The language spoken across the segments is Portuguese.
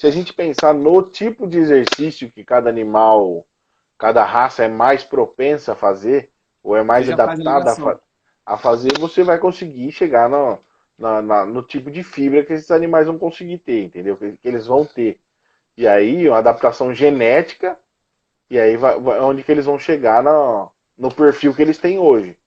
se a gente pensar no tipo de exercício que cada animal, cada raça é mais propensa a fazer, ou é Você mais já faz a adaptada ligação. a fazer, você vai conseguir chegar no tipo de fibra que esses animais vão conseguir ter, entendeu? Que eles vão ter. E aí, uma adaptação genética, e aí onde que eles vão chegar no perfil que eles têm hoje.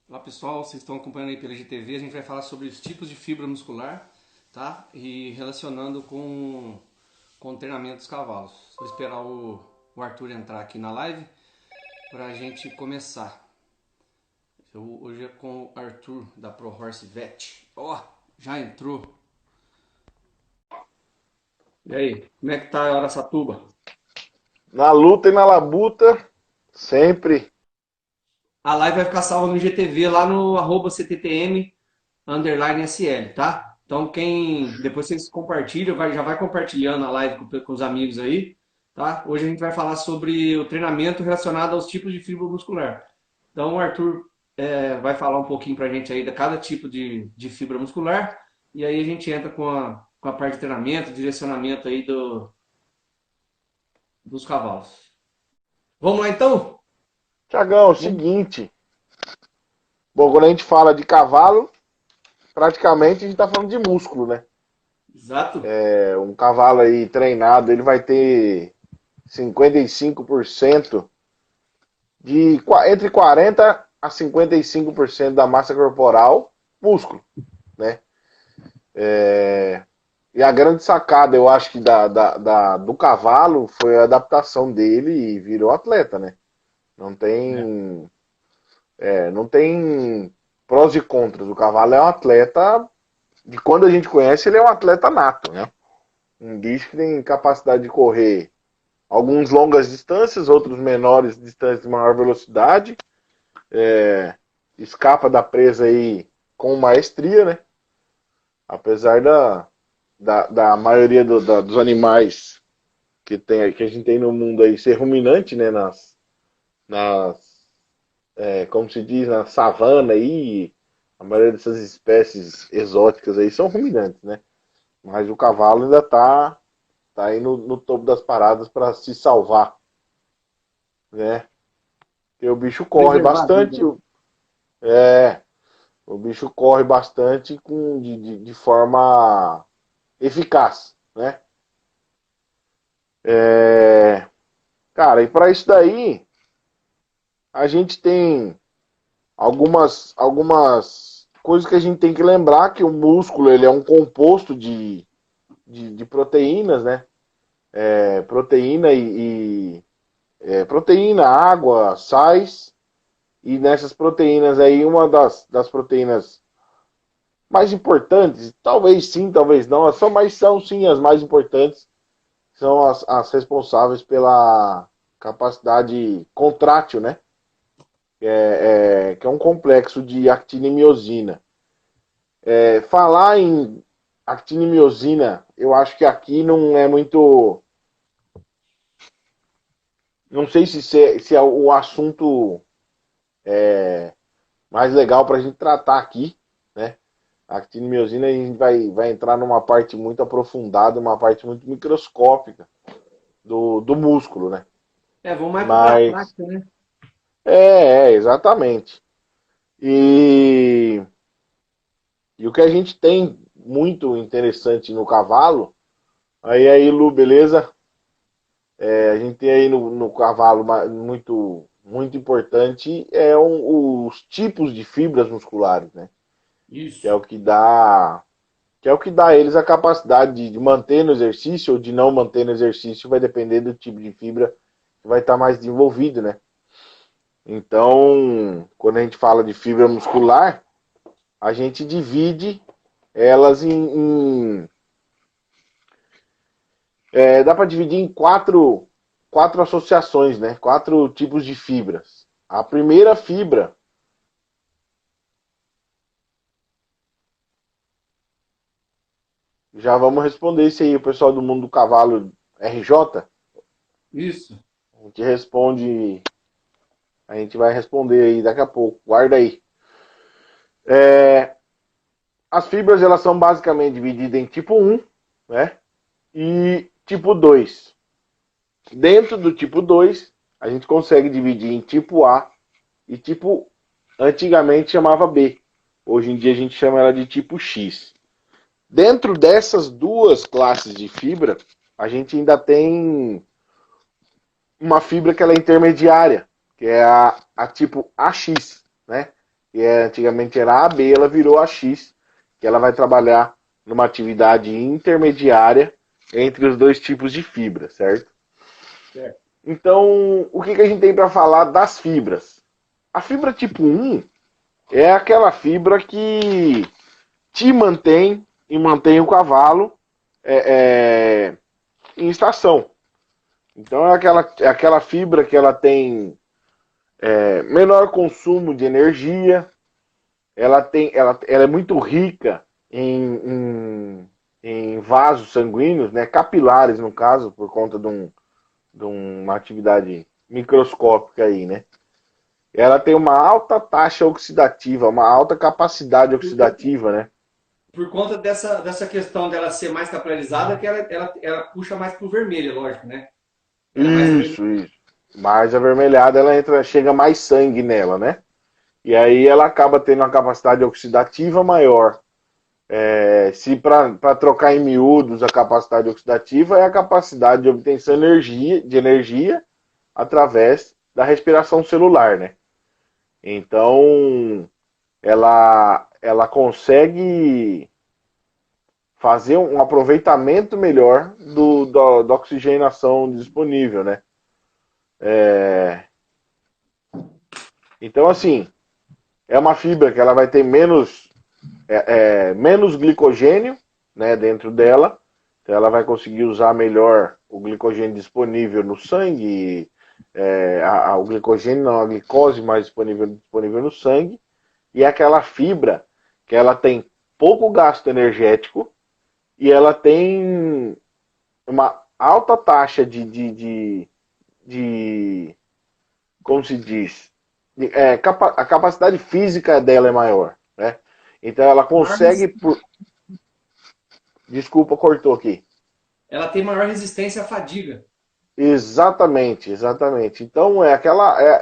Olá pessoal, vocês estão acompanhando aí pela GTV, a gente vai falar sobre os tipos de fibra muscular, tá? E relacionando com o treinamento dos cavalos. Vou esperar o Arthur entrar aqui na live para a gente começar. Hoje é com o Arthur da Pro Horse Vet. Ó, já entrou. E aí, como é que tá a Araçatuba? Na luta e na labuta, sempre. A live vai ficar salva no GTV lá no @cttm_SL, tá? Então quem depois vocês compartilham, já vai compartilhando a live com os amigos aí, tá? Hoje a gente vai falar sobre o treinamento relacionado aos tipos de fibra muscular. Então o Arthur vai falar um pouquinho pra gente aí de cada tipo de fibra muscular e aí a gente entra com a parte de treinamento, direcionamento aí dos cavalos. Vamos lá então? Tiagão, é o Vamos. seguinte. Bom, quando a gente fala de cavalo, praticamente a gente está falando de músculo, né? Exato. Um cavalo aí treinado, ele vai ter 55% entre 40 a 55% da massa corporal músculo, né? E a grande sacada, eu acho que do cavalo foi a adaptação dele e virou atleta, né? Não tem, não tem prós e contras. O cavalo é um atleta, de quando a gente conhece, ele é um atleta nato, né? Um bicho que tem capacidade de correr alguns longas distâncias, outros menores distâncias de maior velocidade, escapa da presa aí com maestria, né? Apesar da maioria dos animais que a gente tem no mundo aí ser ruminante, né? Nas como se diz, na savana aí, a maioria dessas espécies exóticas aí são ruminantes, né? Mas o cavalo ainda tá aí no topo das paradas para se salvar, né? Porque o bicho corre Preservar a vida, bastante, né? é, o bicho corre bastante de forma eficaz, né? É, cara, e para isso daí, a gente tem algumas coisas que a gente tem que lembrar que o músculo ele é um composto de proteínas, né? Proteína proteína, água, sais, e nessas proteínas aí, uma das proteínas mais importantes, talvez sim, talvez não, mas são sim as mais importantes, são as responsáveis pela capacidade contrátil, né? Que é um complexo de actina e miosina. Falar em actina e miosina, eu acho que aqui não é muito. Não sei se é o assunto mais legal para a gente tratar aqui, né? A actina e miosina a gente vai entrar numa parte muito aprofundada, uma parte muito microscópica do músculo, né? Vamos mais para a Mas prática, né? exatamente. E, e o que a gente tem muito interessante no cavalo, aí Lu, beleza? A gente tem aí no cavalo muito importante os tipos de fibras musculares, né? Que é Isso. o que dá que é o que dá a eles a capacidade de manter no exercício ou de não manter no exercício, vai depender do tipo de fibra que vai estar mais desenvolvido, né? Então, quando a gente fala de fibra muscular, a gente divide elas dá para dividir em quatro associações, né? Quatro tipos de fibras. A primeira fibra já vamos responder isso aí, o pessoal do Mundo do Cavalo RJ. Isso. A gente responde, a gente vai responder aí daqui a pouco, guarda aí. As fibras, elas são basicamente divididas em tipo 1, né, e tipo 2. Dentro do tipo 2, a gente consegue dividir em tipo A e tipo, antigamente chamava B. Hoje em dia a gente chama ela de tipo X. Dentro dessas duas classes de fibra, a gente ainda tem uma fibra que ela é intermediária, que é a tipo AX, né? Que antigamente era AB, ela virou AX, que ela vai trabalhar numa atividade intermediária entre os dois tipos de fibra, certo? Certo. Então, o que a gente tem para falar das fibras? A fibra tipo 1 é aquela fibra que te mantém e mantém o cavalo em estação. Então é aquela fibra que ela tem menor consumo de energia, ela é muito rica em vasos sanguíneos, né, capilares no caso, por conta de uma atividade microscópica aí, né? Ela tem uma alta taxa oxidativa, uma alta capacidade oxidativa, né? Por conta dessa questão dela ser mais capilarizada, que ela puxa mais pro vermelho, lógico, né? Ela é mais Isso, isso. Mais avermelhada, ela entra, chega mais sangue nela, né? E aí ela acaba tendo uma capacidade oxidativa maior. Se para trocar em miúdos a capacidade oxidativa é a capacidade de obtenção de energia através da respiração celular, né? Então ela consegue fazer um aproveitamento melhor da oxigenação disponível, né? Então, assim, é uma fibra que ela vai ter menos glicogênio, né, dentro dela. Então ela vai conseguir usar melhor o glicogênio disponível no sangue, o glicogênio não, a glicose mais disponível no sangue. E é aquela fibra que ela tem pouco gasto energético e ela tem uma alta taxa de como se diz, a capacidade física dela é maior, né? Então ela consegue, desculpa, cortou aqui. ela tem maior resistência à fadiga. Exatamente, exatamente. Então é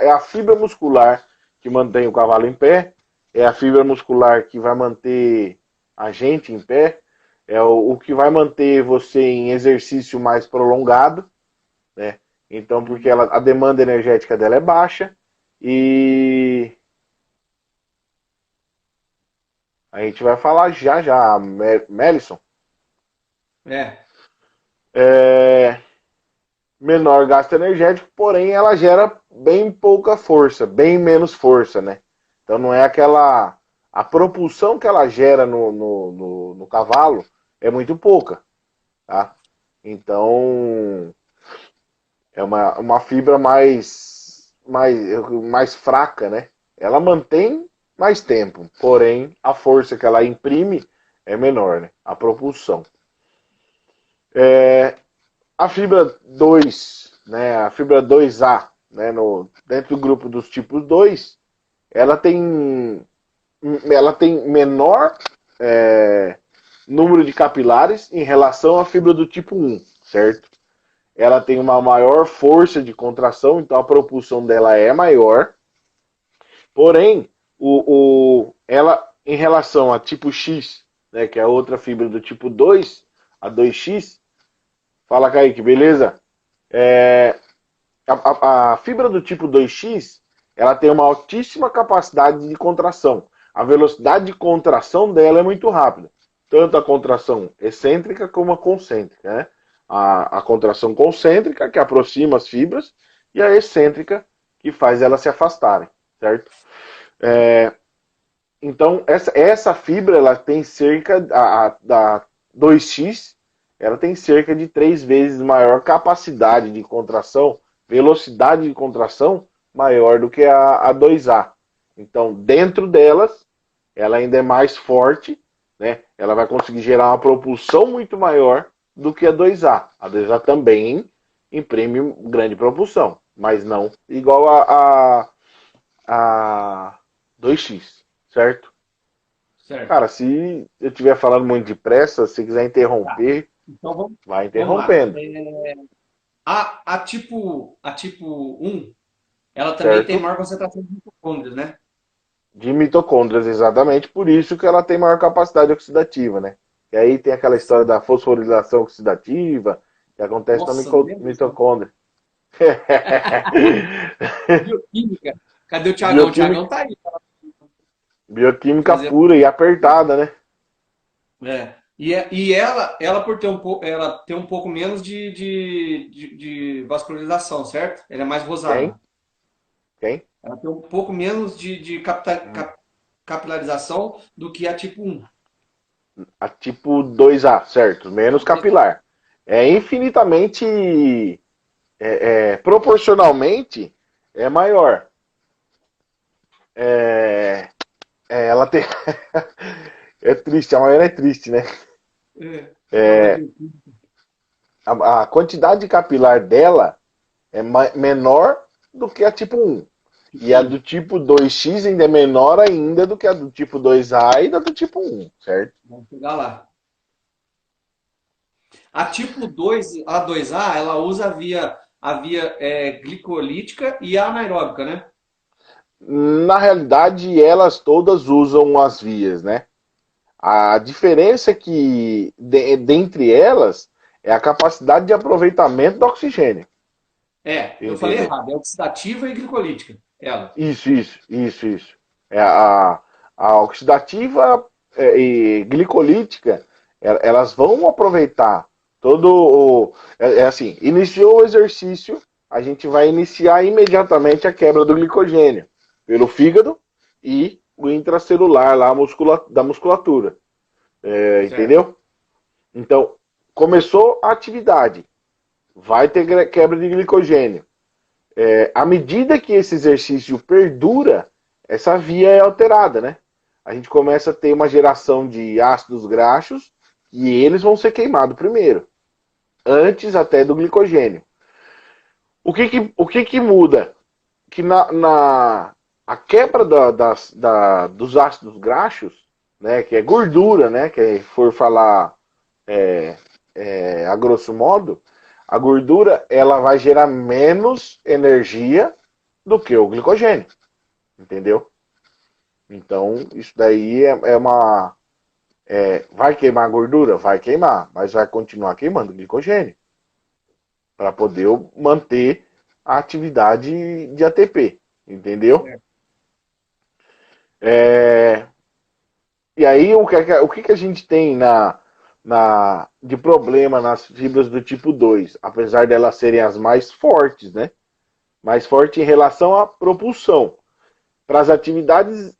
a fibra muscular que mantém o cavalo em pé, é a fibra muscular que vai manter a gente em pé, é o que vai manter você em exercício mais prolongado, né? Então, porque a demanda energética dela é baixa e a gente vai falar já já, Melison. É. Menor gasto energético, porém ela gera bem pouca força, bem menos força, né? Então não é aquela. A propulsão que ela gera no cavalo é muito pouca, tá? Então é uma fibra mais fraca, né? Ela mantém mais tempo, porém a força que ela imprime é menor, né? A propulsão. A fibra 2, né, a fibra 2A, né, dentro do grupo dos tipos 2, ela tem, ela tem menor número de capilares em relação à fibra do tipo 1, certo? Ela tem uma maior força de contração, então a propulsão dela é maior. Porém, ela, em relação a tipo X, né, que é a outra fibra do tipo 2, a 2X, fala, Kaique, beleza? A fibra do tipo 2X, ela tem uma altíssima capacidade de contração. A velocidade de contração dela é muito rápida. Tanto a contração excêntrica como a concêntrica, né? A contração concêntrica, que aproxima as fibras, e a excêntrica, que faz elas se afastarem, certo? Então, essa fibra, ela tem cerca, da 2X, ela tem cerca de 3 vezes maior capacidade de contração, velocidade de contração maior do que a 2A. Então, dentro delas, ela ainda é mais forte, né? Ela vai conseguir gerar uma propulsão muito maior do que a 2A. A 2A também imprime grande propulsão, mas não igual a 2X, certo? Certo. Cara, se eu estiver falando muito depressa, se quiser Tá. interromper, Então vai vamos lá. interrompendo, A tipo 1, ela também tem certo? maior concentração de mitocôndrias, né? De mitocôndrias, exatamente, por isso que ela tem maior capacidade oxidativa, né? E aí tem aquela história da fosforilação oxidativa, que acontece na Nossa, não lembro disso. mitocôndria. Bioquímica. Cadê o Tiagão? O Bioquímica, Tiagão tá aí. bioquímica Fazer. pura e apertada, né? É. E ela por ter ela tem um pouco menos de vascularização, certo? Ela é mais Quem? rosada. Quem? Ela tem um pouco menos capilarização do que a tipo 1. A tipo 2A, certo? Menos capilar. É infinitamente, proporcionalmente, é maior. É, ela tem. É triste, a maior é triste, né? É, falar de A quantidade capilar dela é menor do que a tipo 1. E tipo a 1. do tipo 2X ainda é menor ainda do que a do tipo 2A e da do tipo 1, certo? Vamos chegar lá. A tipo 2, a 2A, ela usa a via glicolítica e a anaeróbica, né? Na realidade, elas todas usam as vias, né? A diferença é que, dentre elas, é a capacidade de aproveitamento do oxigênio. Eu falei Entendeu? errado. É oxidativa e glicolítica. Ela. Isso. É a oxidativa e glicolítica, elas vão aproveitar todo o. Assim, iniciou o exercício, a gente vai iniciar imediatamente a quebra do glicogênio pelo fígado e o intracelular lá da musculatura. Certo. Entendeu? Então, começou a atividade, vai ter quebra de glicogênio. À medida que esse exercício perdura, essa via é alterada, né? A gente começa a ter uma geração de ácidos graxos e eles vão ser queimados primeiro, antes até do glicogênio. O que muda? Que a quebra dos ácidos graxos, né, que é gordura, né, que for falar é, a grosso modo, a gordura ela vai gerar menos energia do que o glicogênio, entendeu? Então, isso daí vai queimar a gordura? Vai queimar, mas vai continuar queimando glicogênio para poder manter a atividade de ATP, entendeu? Certo. É, e aí, o que a gente tem de problema nas fibras do tipo 2, apesar delas serem as mais fortes, né? Mais forte em relação à propulsão. Para as atividades,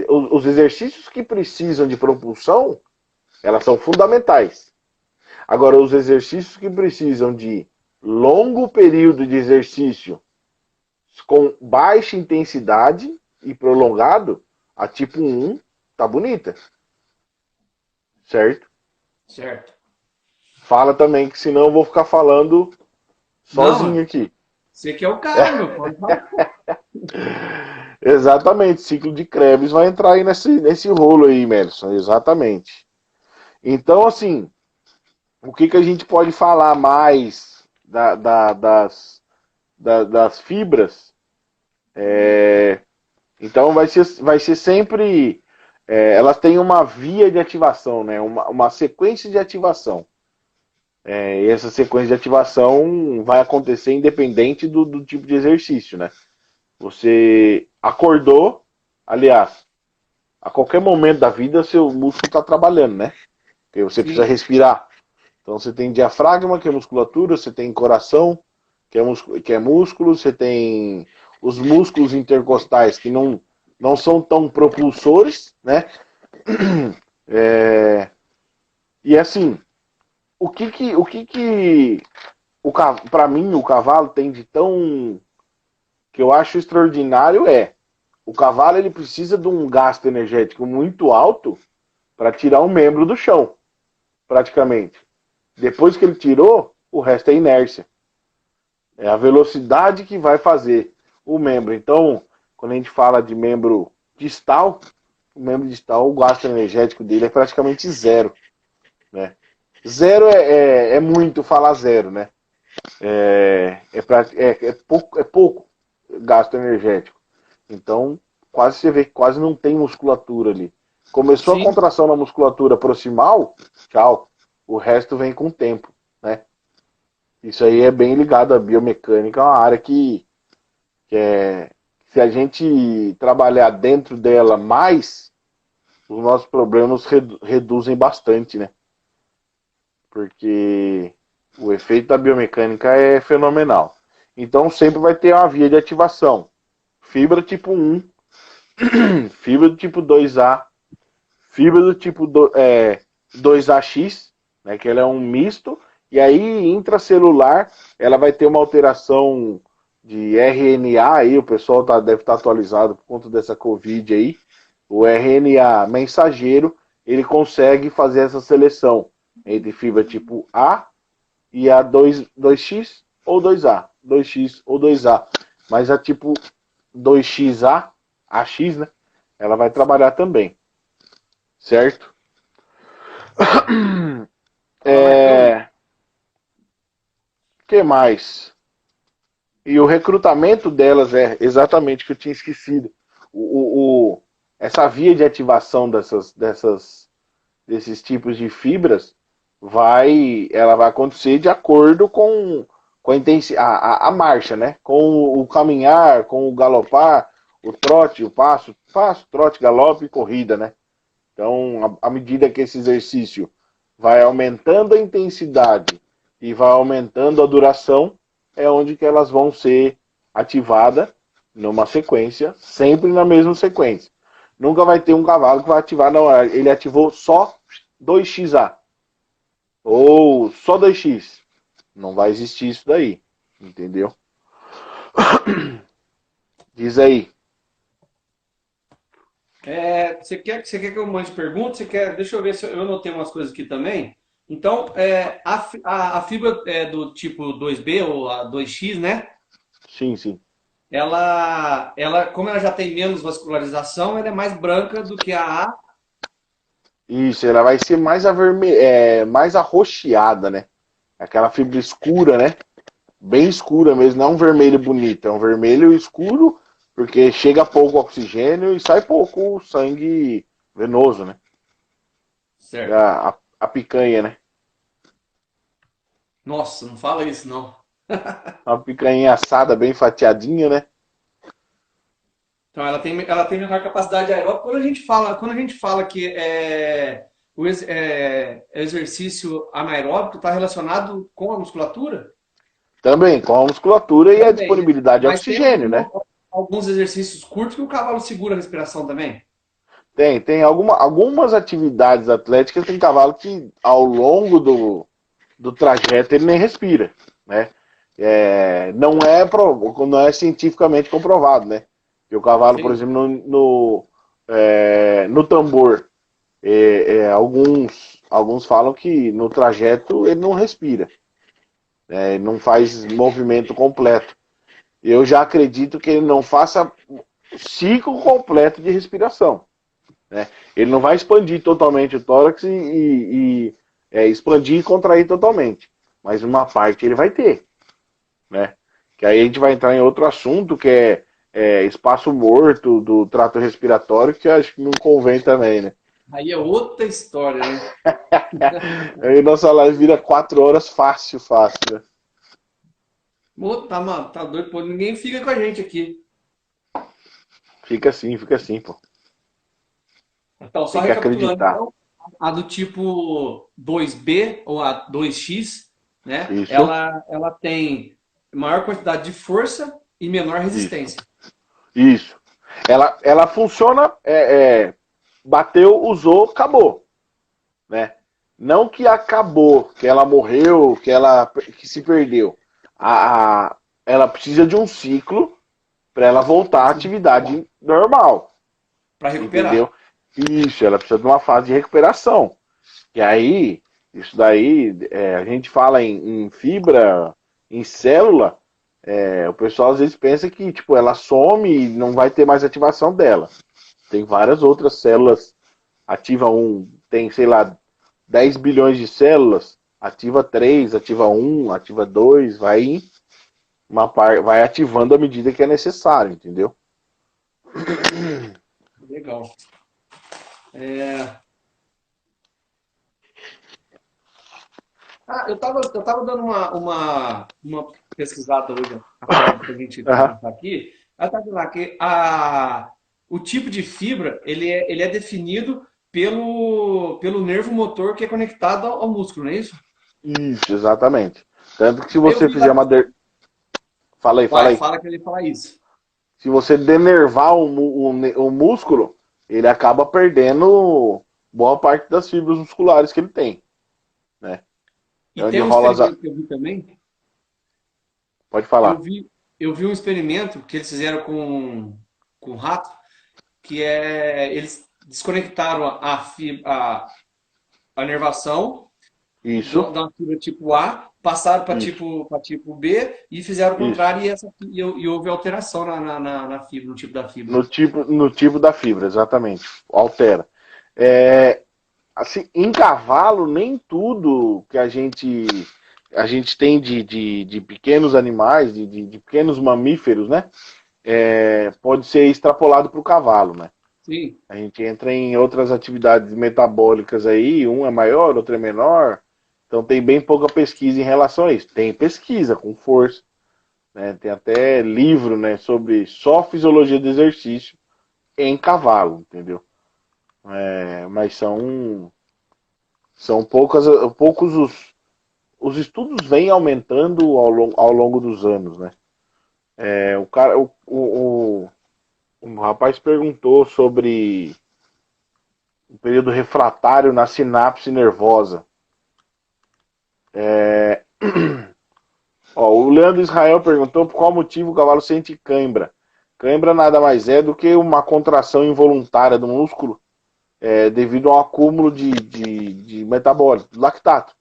os exercícios que precisam de propulsão, elas são fundamentais. Agora, os exercícios que precisam de longo período de exercício com baixa intensidade e prolongado, a tipo 1 tá bonita, certo? Certo. Fala também, que senão eu vou ficar falando sozinho Não, aqui. você que é o cara, meu. Pode falar. Exatamente, ciclo de Krebs vai entrar aí nesse rolo aí, Melson, exatamente. Então, assim, o que a gente pode falar mais das fibras? Então, vai ser sempre. Elas têm uma via de ativação, né? Uma sequência de ativação. E essa sequência de ativação vai acontecer independente do tipo de exercício, né? Você acordou, aliás, a qualquer momento da vida, seu músculo está trabalhando, né? Porque você precisa Sim. respirar. Então você tem diafragma, que é musculatura, você tem coração, que é músculo, você tem os músculos intercostais, que não são tão propulsores, né? E assim, para mim o cavalo tem de tão que eu acho extraordinário o cavalo ele precisa de um gasto energético muito alto para tirar um membro do chão, praticamente. Depois que ele tirou, o resto é inércia. É a velocidade que vai fazer o membro. Então, quando a gente fala de membro distal, o membro distal, o gasto energético dele é praticamente zero. Né? Zero é muito falar zero, né? É pouco gasto energético. Então, quase você vê que quase não tem musculatura ali. Começou a Sim. contração na musculatura proximal, tchau. O resto vem com o tempo, né? Isso aí é bem ligado à biomecânica, é uma área se a gente trabalhar dentro dela mais, os nossos problemas reduzem bastante, né? Porque o efeito da biomecânica é fenomenal. Então sempre vai ter uma via de ativação. Fibra tipo 1, fibra do tipo 2A, fibra do tipo 2AX, né, que ela é um misto, e aí intracelular ela vai ter uma alteração de RNA, aí o pessoal deve estar atualizado por conta dessa Covid aí, o RNA mensageiro, ele consegue fazer essa seleção entre fibra tipo A e a 2X ou 2A, 2X ou 2A, mas a tipo 2XA, AX, né, ela vai trabalhar também, certo? Fala, Marcão. Que mais? E o recrutamento delas é exatamente o que eu tinha esquecido. Essa via de ativação desses tipos de fibras ela vai acontecer de acordo com a marcha, né? Com o caminhar, com o galopar, o trote, o passo, trote, galope e corrida, né? Então, à medida que esse exercício vai aumentando a intensidade e vai aumentando a duração, é onde que elas vão ser ativadas numa sequência, sempre na mesma sequência. Nunca vai ter um cavalo que vai ativar, não, ele ativou só 2XA ou só 2X. Não vai existir isso daí, entendeu? Diz aí. Você quer que eu mande pergunta? Deixa eu ver se eu anotei umas coisas aqui também. Então, a fibra do tipo 2B ou a 2X, né? Sim, sim. Como ela já tem menos vascularização, ela é mais branca do que a A. Isso, ela vai ser mais arroxeada, né? Aquela fibra escura, né? Bem escura mesmo, não é um vermelho bonito, é um vermelho escuro, porque chega pouco oxigênio e sai pouco sangue venoso, né? Certo. A picanha, né? Nossa, não fala isso não. Uma picanha assada, bem fatiadinha, né? Então ela tem menor capacidade aeróbica. Quando a gente fala que o exercício anaeróbico está relacionado com a musculatura, Também com a musculatura e a também, né? disponibilidade de Mas tem oxigênio, né? alguns exercícios curtos que o cavalo segura a respiração também. Tem algumas atividades atléticas, tem cavalo que ao longo do trajeto ele nem respira, né? Não é cientificamente comprovado, né? Que o cavalo, por Sim. exemplo, no tambor, alguns falam que no trajeto ele não respira, né? Ele não faz movimento completo. Eu já acredito que ele não faça ciclo completo de respiração, né? Ele não vai expandir totalmente o tórax e expandir e contrair totalmente, mas uma parte ele vai ter, né? Que aí a gente vai entrar em outro assunto que é espaço morto do trato respiratório, que acho que não convém também, né? Aí é outra história, né? Aí nossa live vira 4 horas fácil, né? Ô, tá doido, pô, ninguém fica com a gente aqui. Fica assim, pô. Então, só Tem que recapitulando, acreditar. então, a do tipo 2B ou a 2X, né? Isso, Ela tem maior quantidade de força e menor isso, resistência. isso. Ela funciona, bateu, usou, acabou, né? Não que acabou, que ela morreu, que se perdeu. Ela precisa de um ciclo para ela voltar à Sim. atividade normal, Para recuperar. entendeu? Isso, ela precisa de uma fase de recuperação. E aí, isso daí, a gente fala em fibra, em célula, o pessoal às vezes pensa que tipo, ela some e não vai ter mais ativação dela. Tem várias outras células, ativa um, tem, sei lá, 10 bilhões de células, ativa 3, ativa um, ativa 2, vai ativando à medida que é necessário, entendeu? Legal. É, eu tava dando uma pesquisada hoje, até pra gente Aham. conversar aqui. Ela tá dizendo lá que o tipo de fibra, ele é definido pelo nervo motor que é conectado ao músculo, não é isso? Isso, exatamente. Tanto que se Aí eu você vi fizer lá, uma. Fala aí, fala vai, aí. fala que ele fala isso. Se você denervar o músculo, ele acaba perdendo boa parte das fibras musculares que ele tem, né? E É onde tem um rola experimento que eu vi também, Pode eu falar. vi, eu vi um experimento que eles fizeram com rato, que é, eles desconectaram a nervação Isso, da fibra tipo A, passaram para isso, tipo B e fizeram o isso. contrário e houve alteração na fibra, no tipo da fibra. No tipo da fibra, exatamente. Altera. É, assim, em cavalo, nem tudo que a gente tem de pequenos animais, de pequenos mamíferos, né? Pode ser extrapolado para o cavalo, né? Sim. A gente entra em outras atividades metabólicas aí, um é maior, outro é menor. Então tem bem pouca pesquisa em relação a isso. Tem pesquisa com força, né? Tem até livro, né, sobre só fisiologia do exercício em cavalo, entendeu? Mas são poucos os estudos vêm aumentando ao longo dos anos, né? O cara, o rapaz perguntou sobre o período refratário na sinapse nervosa. Ó, o Leandro Israel perguntou por qual motivo o cavalo sente cãibra. Cãibra nada mais é do que uma contração involuntária do músculo devido ao acúmulo de metabólito, lactato,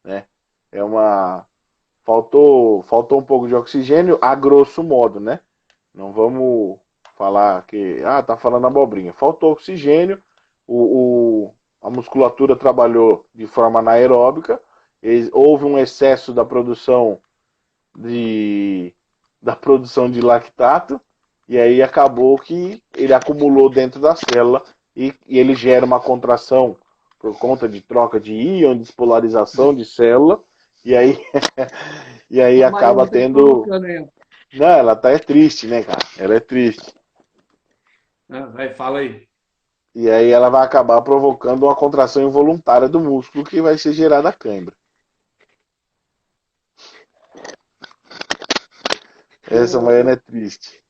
né? É uma faltou um pouco de oxigênio a grosso modo, né? Não vamos falar que tá falando abobrinha. Faltou oxigênio, a musculatura trabalhou de forma anaeróbica, houve um excesso de, da produção de lactato, e aí acabou que ele acumulou dentro da célula e ele gera uma contração por conta de troca de íon, despolarização de célula, e aí, e aí A acaba Mariana tá tendo. provocando aí. Não, ela é triste, né, cara? Ela é triste. Vai, fala aí. E aí ela vai acabar provocando uma contração involuntária do músculo que vai ser gerada a cãibra. Essa Mariana é triste.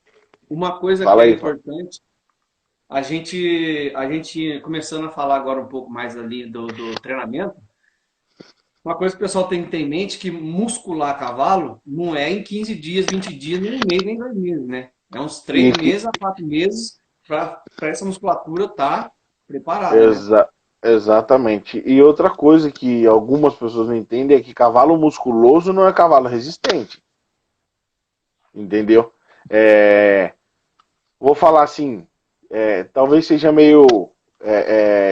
Uma coisa que Fala é aí, fala. importante, a gente começando a falar agora um pouco mais ali do treinamento, uma coisa que o pessoal tem que ter em mente é que muscular cavalo não é em 15 dias, 20 dias, nem um mês, nem 2 meses, né? É uns E 3 meses a 4 meses para essa musculatura estar preparada, né? Exa exatamente. E outra coisa que algumas pessoas não entendem é que cavalo musculoso não é cavalo resistente. Entendeu? É, vou falar assim, talvez seja meio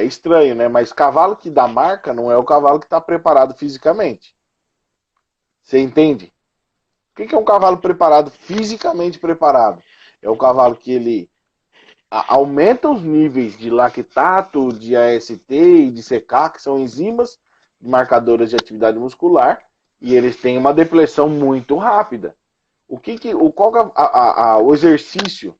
estranho, né? Mas cavalo que dá marca não é o cavalo que está preparado fisicamente. Você entende? O que é um cavalo preparado, fisicamente preparado? É o cavalo que ele aumenta os níveis de lactato, de AST e de CK, que são enzimas marcadoras de atividade muscular, e eles têm uma depressão muito rápida. Qual é o exercício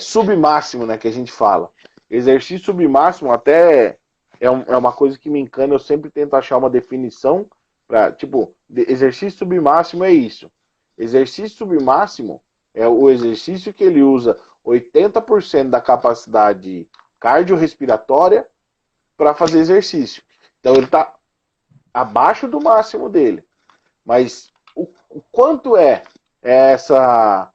submáximo, né, que a gente fala? Exercício submáximo até é uma coisa que me encanta, eu sempre tento achar uma definição para, tipo, exercício submáximo é isso. Exercício submáximo é o exercício que ele usa 80% da capacidade cardiorrespiratória para fazer exercício. Então ele está abaixo do máximo dele. Mas o quanto essa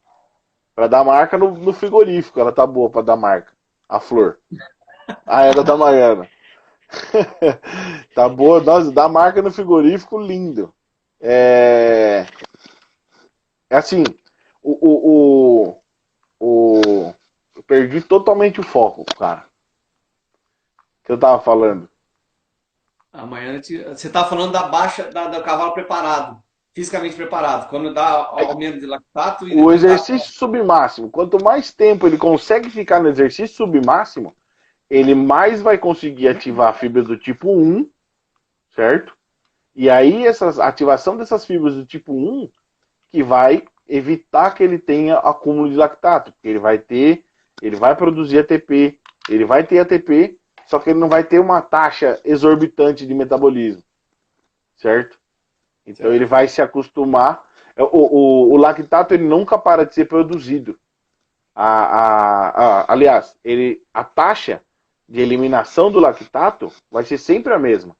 para dar marca no frigorífico? Ela tá boa para dar marca. A flor. A era da Maiana. Tá boa, nossa, dá marca no frigorífico, lindo. É, é assim, o, o, eu perdi totalmente o foco, cara, que eu tava falando. Amanhã você está falando da baixa do cavalo preparado, fisicamente preparado, quando dá aumento de lactato e O depois dá. exercício submáximo, quanto mais tempo ele consegue ficar no exercício submáximo, ele mais vai conseguir ativar a fibra do tipo 1, certo? E aí, a ativação dessas fibras do tipo 1 que vai evitar que ele tenha acúmulo de lactato, porque ele vai produzir ATP, ele vai ter ATP, só que ele não vai ter uma taxa exorbitante de metabolismo, certo? Então ele Certo. vai se acostumar. O lactato ele nunca para de ser produzido. Aliás, a taxa de eliminação do lactato vai ser sempre a mesma.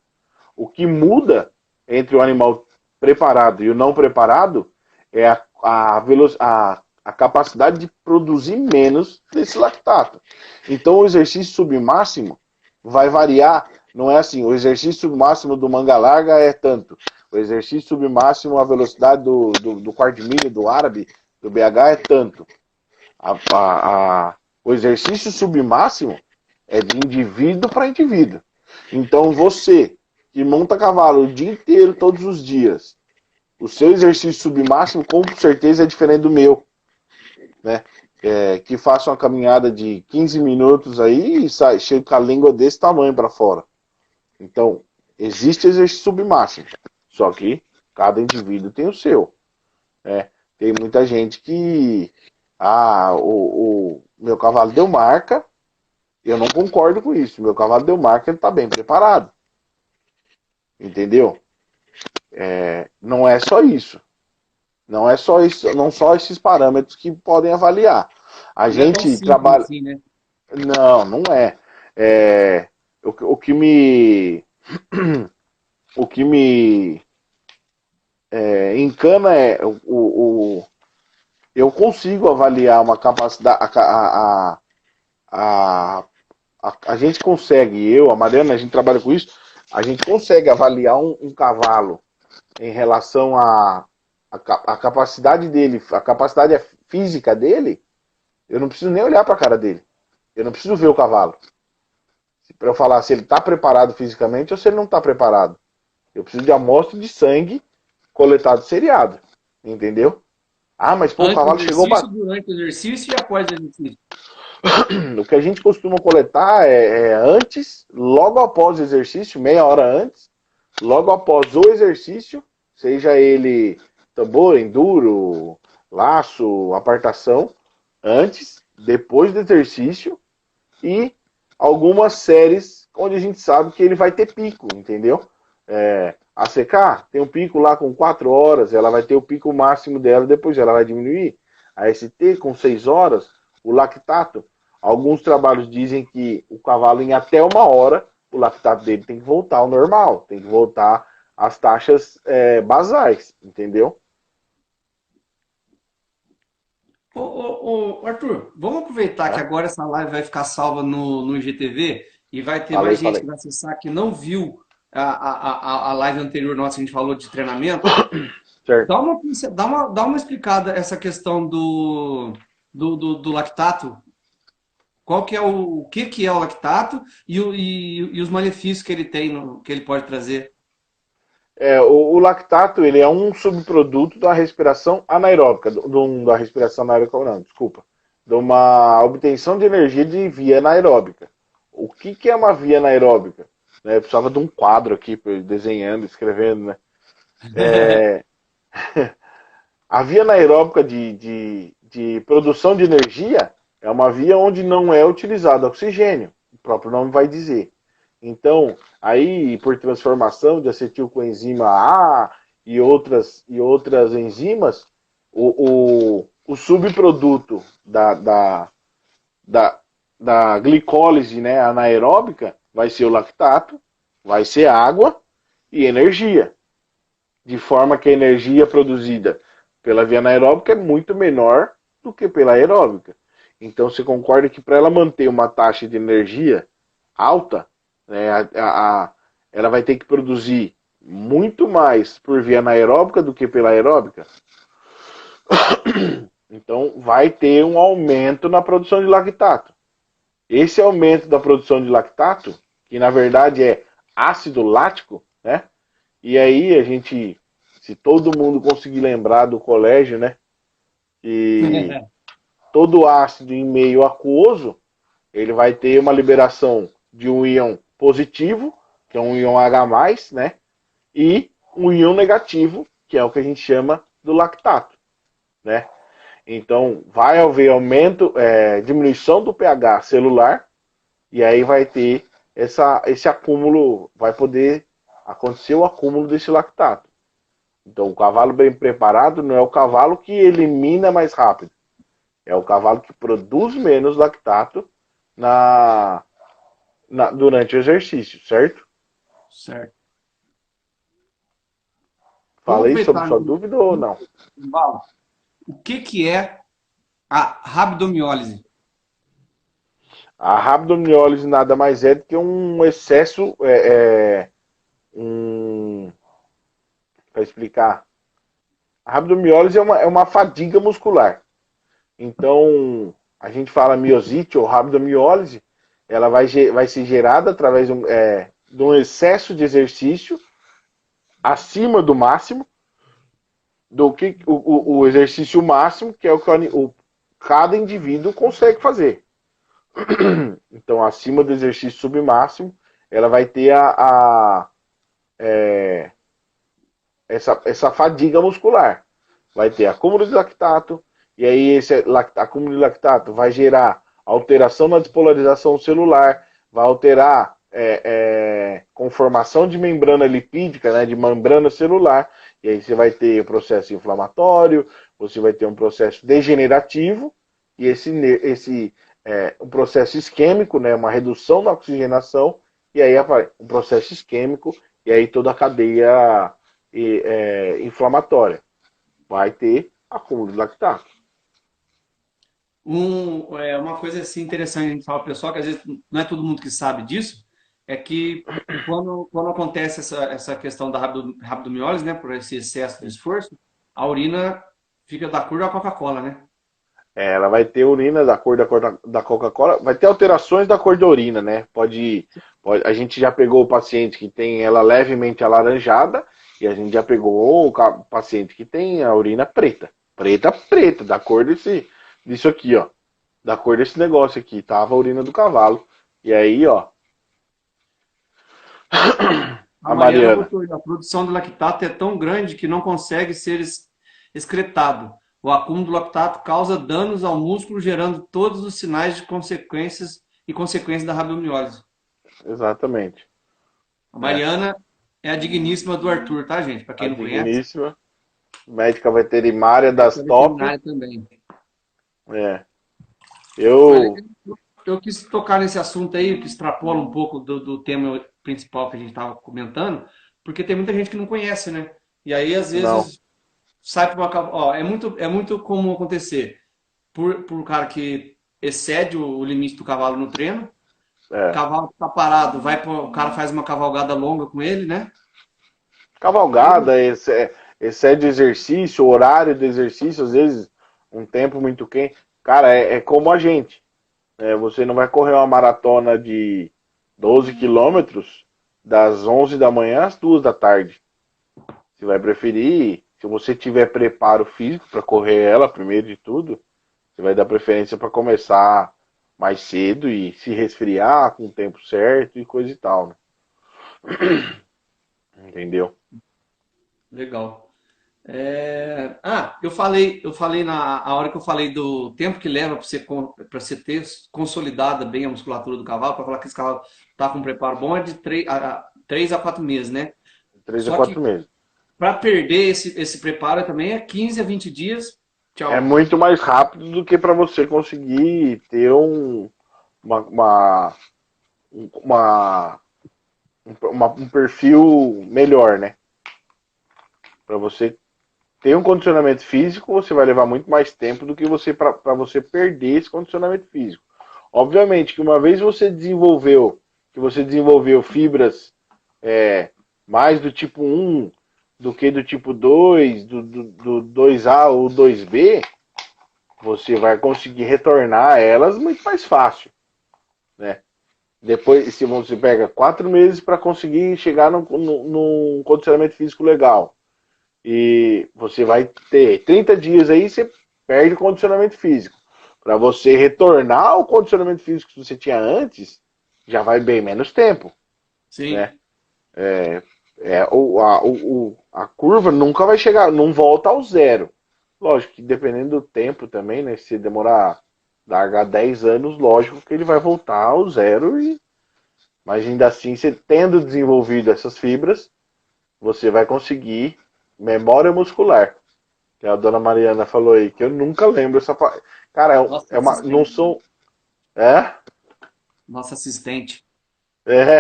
O que muda entre o animal preparado e o não preparado é a capacidade de produzir menos desse lactato. Então o exercício submáximo vai variar, não é assim, o exercício submáximo do manga larga é tanto, o exercício submáximo, a velocidade do quarto de milha, do árabe, do BH é tanto. O exercício submáximo é de indivíduo para indivíduo. Então você que monta cavalo o dia inteiro, todos os dias, o seu exercício submáximo com certeza é diferente do meu, né? Que faça uma caminhada de 15 minutos aí e chega com a língua desse tamanho para fora. Então, existe exercício submáximo, só que cada indivíduo tem o seu, né? Tem muita gente que o meu cavalo deu marca, eu não concordo com isso. Meu cavalo deu marca, ele está bem preparado. Entendeu? Não é só isso. Não é só isso, não só esses parâmetros que podem avaliar. A Não é tão gente simples trabalha. assim, né? Não, não é. O que me. O que me encana é eu consigo avaliar uma capacidade. A, a gente consegue, a Mariana, a gente trabalha com isso, a gente consegue avaliar um cavalo em relação a capacidade dele, a capacidade física dele, eu não preciso nem olhar para a cara dele. Eu não preciso ver o cavalo. Para eu falar se ele está preparado fisicamente ou se ele não está preparado. Eu preciso de amostra de sangue coletado seriado. Entendeu? Ah, mas pô, o Antes do cavalo chegou exercício, batendo. durante o exercício e após o exercício. O que a gente costuma coletar é antes, logo após o exercício, meia hora antes, logo após o exercício, seja ele tambor, enduro, laço, apartação, antes, depois do exercício e algumas séries onde a gente sabe que ele vai ter pico, entendeu? A CK tem um pico lá com 4 horas, ela vai ter o pico máximo dela, depois ela vai diminuir. A ST com 6 horas, o lactato. Alguns trabalhos dizem que o cavalo em até uma hora, o lactato dele tem que voltar ao normal, tem que voltar às taxas basais, entendeu? Arthur, vamos aproveitar que Tá? agora essa live vai ficar salva no IGTV e vai ter Falei, mais gente que falei. vai acessar que não viu a live anterior nossa que a gente falou de treinamento. Certo. Dá uma explicada essa questão do lactato. Qual que é o que é o lactato e os malefícios que ele tem, que ele pode trazer. O lactato ele é um subproduto da respiração anaeróbica, da respiração anaeróbica, não, desculpa, de uma obtenção de energia de via anaeróbica. O que é uma via anaeróbica? Eu precisava de um quadro aqui, desenhando, escrevendo, né? A via anaeróbica de produção de energia é uma via onde não é utilizado oxigênio, o próprio nome vai dizer. Então, aí, por transformação de acetilcoenzima A e outras enzimas, o subproduto da, da glicólise, né, anaeróbica vai ser o lactato, vai ser água e energia. De forma que a energia produzida pela via anaeróbica é muito menor do que pela aeróbica. Então, você concorda que para ela manter uma taxa de energia alta, né, ela vai ter que produzir muito mais por via anaeróbica do que pela aeróbica. Então vai ter um aumento na produção de lactato. Esse aumento da produção de lactato, que na verdade é ácido lático, né? E aí a gente, se todo mundo conseguir lembrar do colégio, né? Que todo ácido em meio aquoso, ele vai ter uma liberação de um íon positivo, que é um íon H+, né? E um íon negativo, que é o que a gente chama do lactato, né? Então, vai haver diminuição do pH celular, e aí vai ter esse acúmulo, vai poder acontecer o acúmulo desse lactato. Então, o cavalo bem preparado não é o cavalo que elimina mais rápido, é o cavalo que produz menos lactato durante o exercício, certo? Certo. Falei sobre sua dúvida ou não? O que é a rabdomiólise? A rabdomiólise nada mais é do que um excesso, para explicar. A rabdomiólise é uma fadiga muscular. Então, a gente fala miosite ou rabdomiólise, ela vai ser gerada através de um excesso de exercício acima do máximo, do que o exercício máximo, que é o que cada indivíduo consegue fazer. Então, acima do exercício submáximo, ela vai ter essa fadiga muscular. Vai ter acúmulo de lactato, e aí esse acúmulo de lactato vai gerar alteração na despolarização celular, vai alterar conformação de membrana lipídica, né, de membrana celular, e aí você vai ter o processo inflamatório, você vai ter um processo degenerativo, e um processo isquêmico, né, uma redução da oxigenação, e aí um processo isquêmico, e aí toda a cadeia inflamatória. Vai ter acúmulo de lactato. Uma coisa assim interessante a gente falar para o pessoal, que às vezes não é todo mundo que sabe disso, é que quando acontece essa questão da rabdomiólise, né, por esse excesso de esforço, a urina fica da cor da Coca-Cola, né? Ela vai ter urina da cor da Coca-Cola, vai ter alterações da cor da urina, né? A gente já pegou o paciente que tem ela levemente alaranjada, e a gente já pegou o paciente que tem a urina preta. Preta, da cor disso aqui, ó. Da cor desse negócio aqui. Tava a urina do cavalo. E aí, ó. A Mariana botou, a produção de lactato é tão grande que não consegue ser excretado. O acúmulo do lactato causa danos ao músculo, gerando todos os sinais de consequências da rabdomiólise. Exatamente. A Mariana é a digníssima do Arthur, tá, gente? Para quem não conhece. Digníssima. Médica veterinária das top. Veterinária também. Eu quis tocar nesse assunto aí, que extrapola um pouco do tema principal que a gente estava comentando, porque tem muita gente que não conhece, né? E aí, às vezes, sai para uma... Ó, é muito comum acontecer por cara que excede o limite do cavalo no treino, o cavalo está parado, o cara faz uma cavalgada longa com ele, né? Cavalgada, excede exercício, horário de exercício, às vezes um tempo muito quente. Cara, é como a gente. Você não vai correr uma maratona de 12 quilômetros das 11 da manhã às 2 da tarde. Você vai preferir, se você tiver preparo físico para correr ela, primeiro de tudo, você vai dar preferência para começar mais cedo e se resfriar com o tempo certo e coisa e tal, né? Entendeu? Legal. Eu falei na hora que eu falei do tempo que leva para você ter consolidada bem a musculatura do cavalo, para falar que esse cavalo está com um preparo bom, é de 3 a 4 meses, né? 3 a 4 meses. Para perder esse preparo também é 15 a 20 dias. Tchau. É muito mais rápido do que para você conseguir ter um perfil melhor, né? Para você ter um condicionamento físico, você vai levar muito mais tempo do que para você perder esse condicionamento físico. Obviamente que uma vez você desenvolveu que você desenvolveu fibras mais do tipo 1 do que do tipo 2, do 2A ou 2B, você vai conseguir retornar elas muito mais fácil, né? Depois, se você pega 4 meses para conseguir chegar num condicionamento físico legal, e você vai ter 30 dias aí, você perde o condicionamento físico. Para você retornar ao condicionamento físico que você tinha antes, já vai bem menos tempo, Sim. né? A curva nunca vai chegar, não volta ao zero. Lógico que dependendo do tempo também, né? Se demorar largar 10 anos, lógico que ele vai voltar ao zero. Mas ainda assim, você tendo desenvolvido essas fibras, você vai conseguir memória muscular. Que a dona Mariana falou aí, que eu nunca lembro essa. Cara, Nossa é uma. Não assistente. sou. É? Nossa assistente.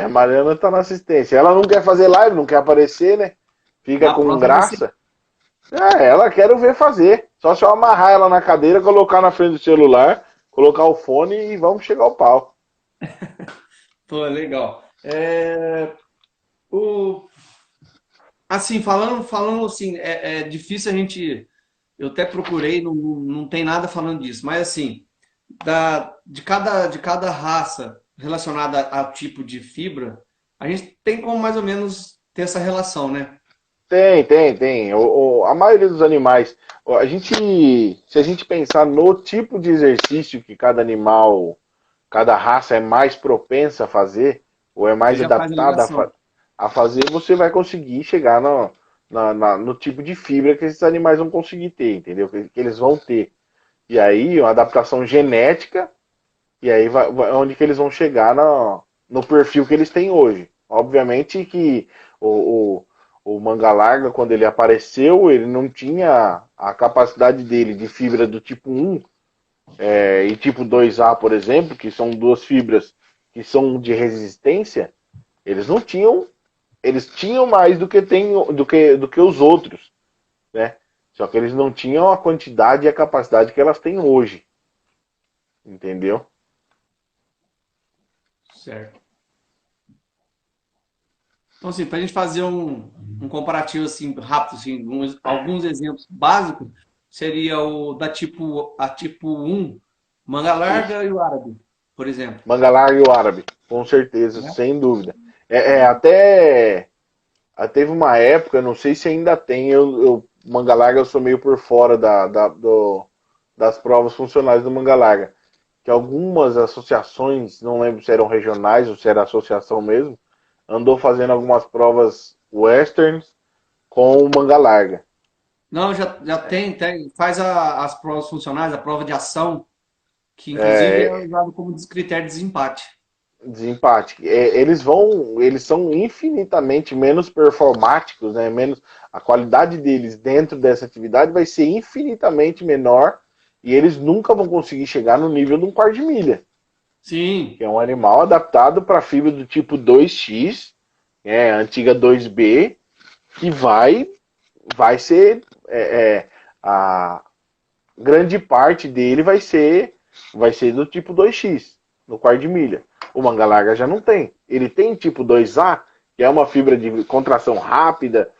A Mariana tá na assistência. Ela não quer fazer live, não quer aparecer, né? Fica Na com próxima vai ser. graça. Ela quero ver fazer. Só se eu amarrar ela na cadeira, colocar na frente do celular, colocar o fone e vamos chegar ao pau. Pô, legal. O, assim, falando assim, é difícil a gente. Eu até procurei, não tem nada falando disso, mas assim, de cada raça relacionada a tipo de fibra, a gente tem como mais ou menos ter essa relação, né? Tem. A maioria dos animais. Se a gente pensar no tipo de exercício que cada animal, cada raça é mais propensa a fazer, ou é Você mais já faz a adaptada ligação. a fazer, você vai conseguir chegar no tipo de fibra que esses animais vão conseguir ter, entendeu? Que eles vão ter. E aí, uma adaptação genética, e aí onde que eles vão chegar no perfil que eles têm hoje. Obviamente que o manga larga, quando ele apareceu, ele não tinha a capacidade dele de fibra do tipo 1 e tipo 2A, por exemplo, que são duas fibras que são de resistência, eles não tinham, eles tinham mais do que os outros, né? Só que eles não tinham a quantidade e a capacidade que elas têm hoje, entendeu? Certo. Então, assim, para a gente fazer um comparativo assim rápido, assim, alguns exemplos básicos, seria a tipo um manga Isso. larga e o árabe, por exemplo. Manga larga e o árabe, com certeza, Né? sem dúvida. Até teve uma época, não sei se ainda tem, manga larga eu sou meio por fora das provas funcionais do manga larga. Que algumas associações, não lembro se eram regionais ou se era associação mesmo, andou fazendo algumas provas westerns com o manga larga. Não, já tem, faz as provas funcionais, a prova de ação, que inclusive é É, usado como critério de desempate. Desempate. Eles são infinitamente menos performáticos, né? A qualidade deles dentro dessa atividade vai ser infinitamente menor e eles nunca vão conseguir chegar no nível de um quarto de milha, Sim, que é um animal adaptado para fibra do tipo 2X, antiga 2B, que vai ser a grande parte dele vai ser do tipo 2X, no quarto de milha. O manga larga já não tem. Ele tem tipo 2A, que é uma fibra de contração rápida,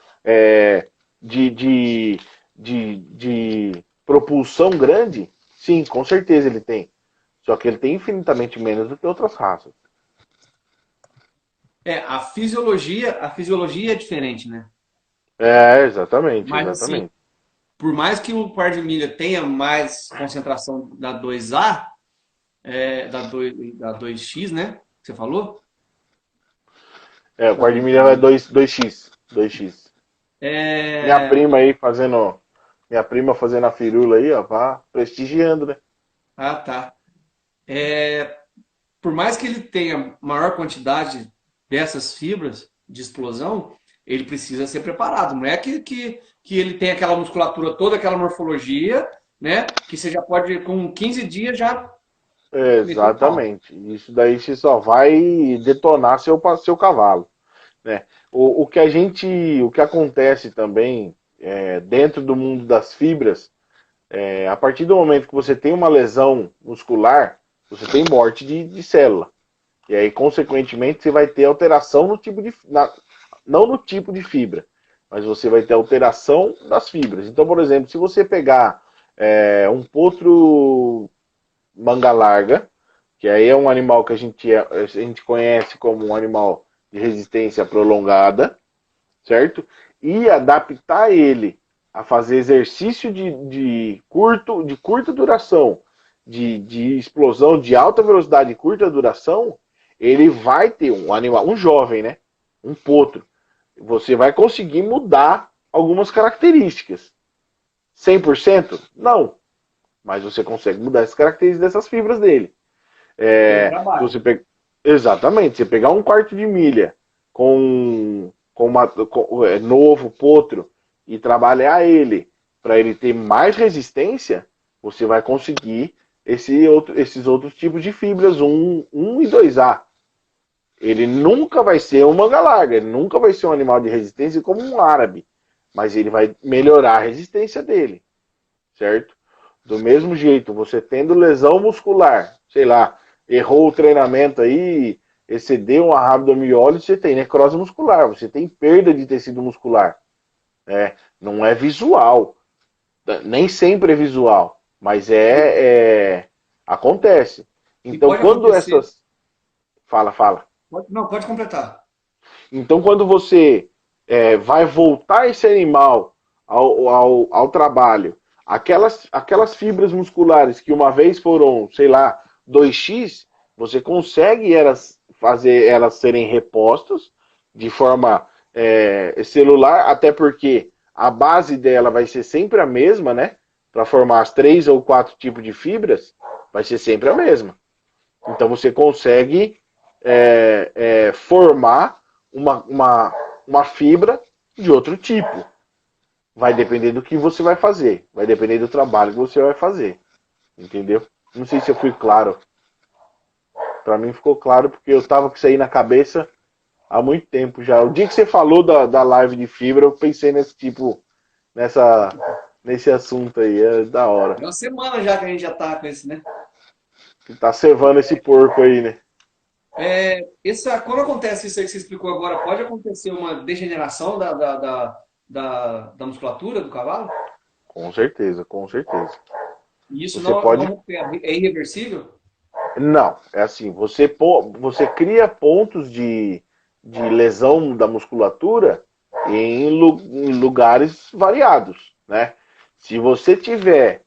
de, de, de propulsão grande. Sim, com certeza ele tem. Só que ele tem infinitamente menos do que outras raças. a fisiologia é diferente, né? Exatamente, Mas assim, exatamente. por mais que o quarto de milha tenha mais concentração da 2A, da 2X, né? Que você falou? O Da quarto de 2, milha é 2x. 2x. Minha é, prima aí fazendo. Minha prima fazendo a firula aí, ó, pá, prestigiando, né? ah, tá. Por mais que ele tenha maior quantidade dessas fibras de explosão, ele precisa ser preparado. Não é que ele tem aquela musculatura toda, aquela morfologia, né? Que você já pode, com 15 dias, já meter o pau. Exatamente. Isso daí você só vai detonar seu cavalo, né? O que acontece também dentro do mundo das fibras, a partir do momento que você tem uma lesão muscular, você tem morte de célula. E aí, consequentemente, você vai ter alteração no tipo de. Não no tipo de fibra, mas você vai ter alteração das fibras. Então, por exemplo, se você pegar um potro manga larga, que aí é um animal que a gente conhece como um animal de resistência prolongada, certo? E adaptar ele a fazer exercício de curta duração, de explosão de alta velocidade e curta duração, ele vai ter um animal, um jovem, né? Um potro. Você vai conseguir mudar algumas características. 100%? Não. Mas você consegue mudar as características dessas fibras dele. Pelo Se trabalho. você Exatamente. Você pegar um quarto de milha novo, potro, e trabalhar ele para ele ter mais resistência, você vai conseguir esses outros tipos de fibras, 1 e 2A. Ele nunca vai ser um manga larga, ele nunca vai ser um animal de resistência como um árabe, mas ele vai melhorar a resistência dele, certo? Do mesmo jeito, você tendo lesão muscular, sei lá, errou o treinamento aí, excedeu uma rabdomiólise, você tem necrose muscular, você tem perda de tecido muscular. Não é visual, nem sempre é visual, mas acontece. E Então, pode quando acontecer. essas. Fala. Não, pode completar. Então, quando você vai voltar esse animal ao trabalho, aquelas fibras musculares que uma vez foram, sei lá, 2x, você consegue fazer elas serem repostas de forma celular, até porque a base dela vai ser sempre a mesma, né? Para formar as 3 ou 4 tipos de fibras, vai ser sempre a mesma. Então você consegue formar uma fibra de outro tipo. Vai depender do que você vai fazer. Vai depender do trabalho que você vai fazer. Entendeu? Não sei se eu fui claro. Para mim ficou claro porque eu tava com isso aí na cabeça há muito tempo já. O dia que você falou da live de fibra, eu pensei nesse assunto aí. É da hora. É uma semana já que a gente já tá com esse, né? Que tá cevando esse porco aí, né? Quando acontece isso aí que você explicou agora, pode acontecer uma degeneração da musculatura do cavalo? Com certeza, com certeza. E isso Você não pode. recupera, é irreversível? Não, é assim, você cria pontos de lesão da musculatura em lugares variados, né? Se você tiver,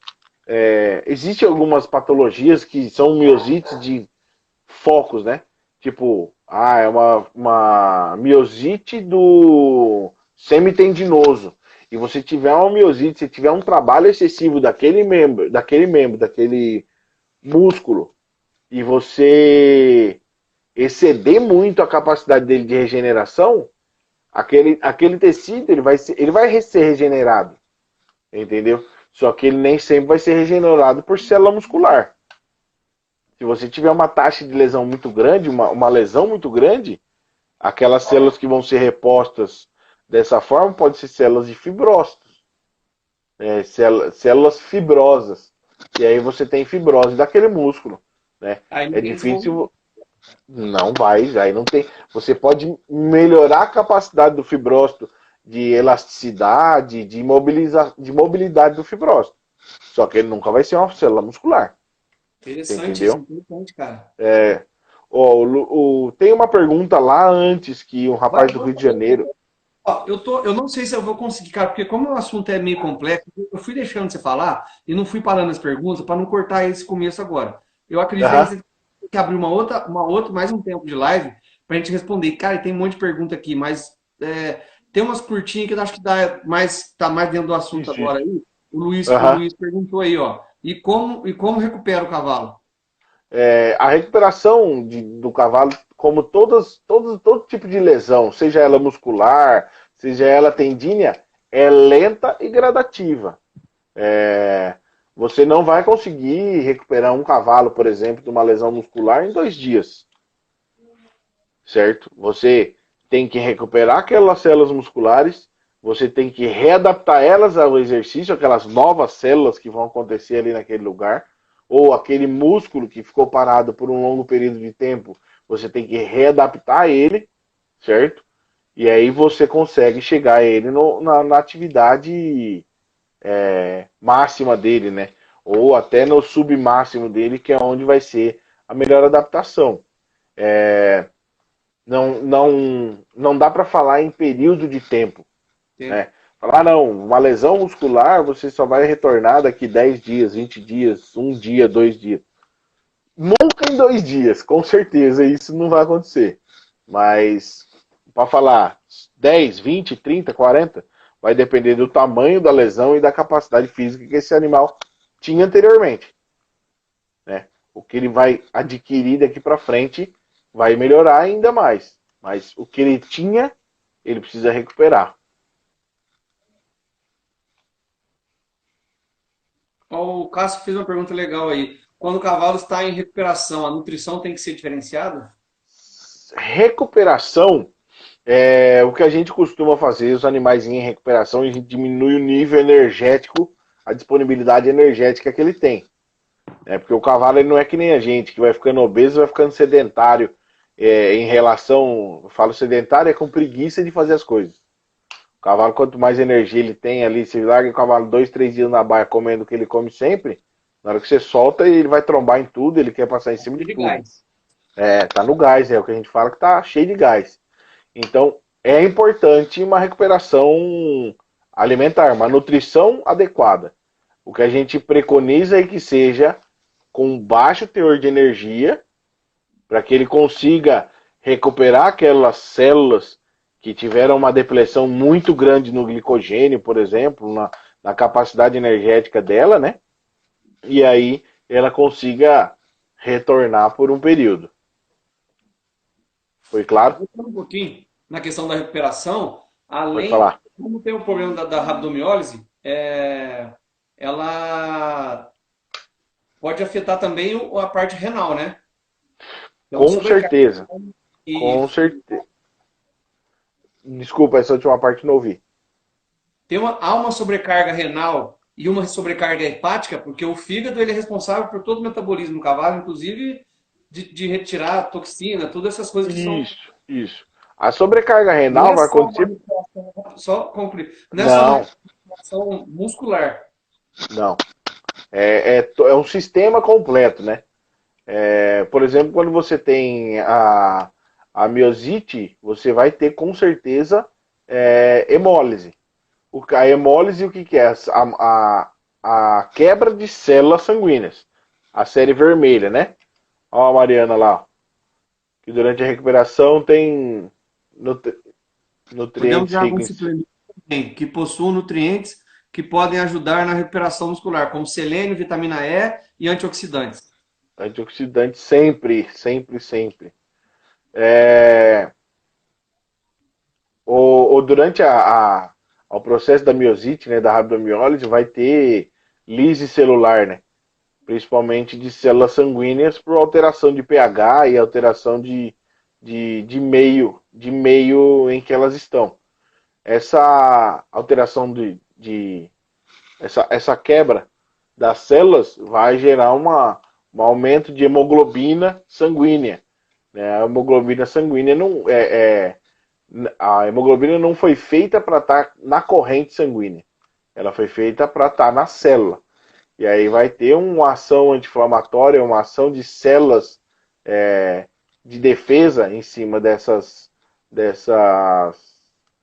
existem algumas patologias que são miosites de focos, né? Tipo, é uma miosite do semitendinoso. E você tiver uma miosite, se tiver um trabalho excessivo daquele músculo, e você exceder muito a capacidade dele de regeneração, aquele tecido ele vai ser regenerado, entendeu? Só que ele nem sempre vai ser regenerado por célula muscular. Se você tiver uma taxa de lesão muito grande, uma lesão muito grande, aquelas células que vão ser repostas dessa forma podem ser células de fibrócitos, células fibrosas. E aí você tem fibrose daquele músculo. Né? Aí não É tem desenvolvimento. difícil. Não vai, aí não tem. Você pode melhorar a capacidade do fibrócito de elasticidade, de mobilidade do fibrócito. Só que ele nunca vai ser uma célula muscular. Você Interessante isso, entendeu? interessante, cara. Tem uma pergunta lá antes que um rapaz do Vai, Rio de Janeiro. ó, eu não sei se eu vou conseguir, cara, porque como o assunto é meio complexo, eu fui deixando você falar e não fui parando as perguntas para não cortar esse começo agora. Eu acredito que a Aham. gente tem que abrir mais um tempo de live para a gente responder. Cara, e tem um monte de pergunta aqui, mas tem umas curtinhas que eu acho que tá mais dentro do assunto Isso, isso. agora aí. O Aham. Luiz perguntou aí, ó. E como recupera o cavalo? A recuperação do cavalo, como todo tipo de lesão, seja ela muscular, seja ela tendínea, é lenta e gradativa. É, Você não vai conseguir recuperar um cavalo, por exemplo, de uma lesão muscular em 2 dias, certo? Você tem que recuperar aquelas células musculares, você tem que readaptar elas ao exercício, aquelas novas células que vão acontecer ali naquele lugar, ou aquele músculo que ficou parado por um longo período de tempo, você tem que readaptar ele, certo? E aí você consegue chegar a ele na atividade máxima dele, né? Ou até no submáximo dele, que é onde vai ser a melhor adaptação. Não dá para falar em período de tempo, Tempo. né? Falar, não, uma lesão muscular você só vai retornar daqui 10 dias, 20 dias, um dia, 2 dias. Nunca em 2 dias, com certeza isso não vai acontecer. Mas, para falar 10, 20, 30, 40, vai depender do tamanho da lesão e da capacidade física que esse animal tinha anteriormente, né? O que ele vai adquirir daqui para frente vai melhorar ainda mais. Mas o que ele tinha, ele precisa recuperar. Ó, o Cássio fez uma pergunta legal aí. Quando o cavalo está em recuperação, a nutrição tem que ser diferenciada? Recuperação é o que a gente costuma fazer, os animais em recuperação, a gente diminui o nível energético, a disponibilidade energética que ele tem. Porque o cavalo ele não é que nem a gente, que vai ficando obeso, vai ficando sedentário. Em relação, eu falo sedentário, é com preguiça de fazer as coisas. O cavalo, quanto mais energia ele tem ali, se larga o cavalo 2, 3 dias na baia comendo o que ele come sempre, na hora que você solta, ele vai trombar em tudo, ele quer passar em cima de De tudo. gás. Tá no gás, é o que a gente fala que tá cheio de gás. Então, é importante uma recuperação alimentar, uma nutrição adequada. O que a gente preconiza é que seja com baixo teor de energia, para que ele consiga recuperar aquelas células que tiveram uma depressão muito grande no glicogênio, por exemplo, na capacidade energética dela, né? E aí ela consiga retornar por um período. Foi claro? Voltando um pouquinho na questão da recuperação, Pode além, falar. como tem o problema da rabdomiólise, ela pode afetar também a parte renal, né? Então, Com sobrecarga. certeza. E Com certeza. Desculpa, essa última parte não ouvi. há uma sobrecarga renal e uma sobrecarga hepática, porque o fígado ele é responsável por todo o metabolismo do cavalo, inclusive de retirar toxina, todas essas coisas que são. Isso, isso. A sobrecarga Não renal é vai só uma acontecer. recuperação, só concluir, não é só uma Não, recuperação muscular. não. É um sistema completo, né? Por exemplo, quando você tem a miosite, você vai ter com certeza hemólise. A hemólise, o que, que é? A quebra de células sanguíneas. A série vermelha, né? Olha a Mariana lá, que durante a recuperação tem Podemos nutrientes dar alguns ricos suplementos também, que possuam nutrientes que podem ajudar na recuperação muscular, como selênio, vitamina E e antioxidantes. em antioxidantes sempre, sempre, sempre. É, durante ao processo da miosite, né, da rabdomiólise, vai ter lise celular, né? Principalmente de células sanguíneas por alteração de pH e alteração de meio em que elas estão. Essa alteração essa quebra das células vai gerar um aumento de hemoglobina sanguínea. Né? A hemoglobina sanguínea não a hemoglobina não foi feita para estar na corrente sanguínea. Ela foi feita para estar na célula. E aí vai ter uma ação anti-inflamatória, uma ação de células de defesa em cima dessas